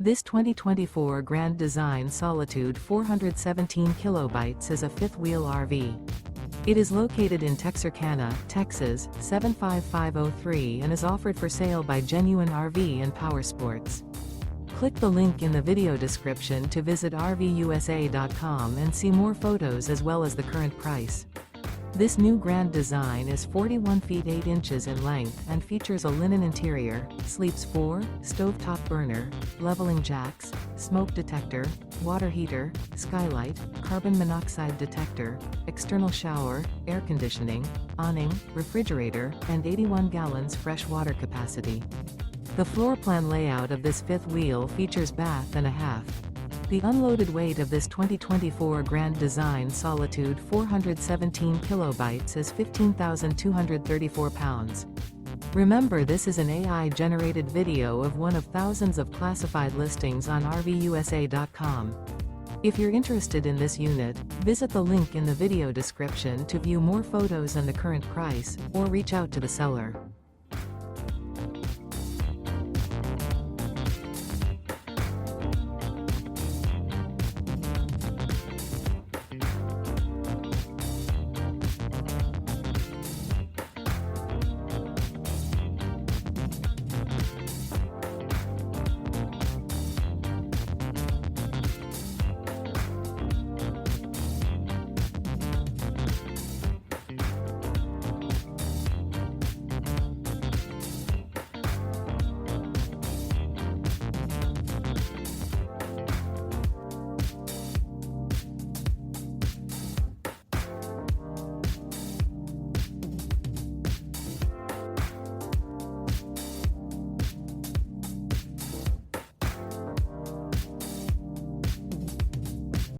This 2024 Grand Design Solitude 417 kilobytes is a fifth-wheel RV. It is located in Texarkana, Texas, 75503 and is offered for sale by Genuine RV and Powersports. Click the link in the video description to visit RVUSA.com and see more photos as well as the current price. This new Grand Design is 41 feet 8 inches in length and features a linen interior, sleeps 4, stovetop burner, leveling jacks, smoke detector, water heater, skylight, carbon monoxide detector, external shower, air conditioning, awning, refrigerator, and 81 gallons fresh water capacity. The floor plan layout of this fifth wheel features bath and a half. The unloaded weight of this 2024 Grand Design Solitude 417 kilobytes is 15,234 pounds. Remember, this is an AI-generated video of one of thousands of classified listings on RVUSA.com. If you're interested in this unit, visit the link in the video description to view more photos and the current price, or reach out to the seller.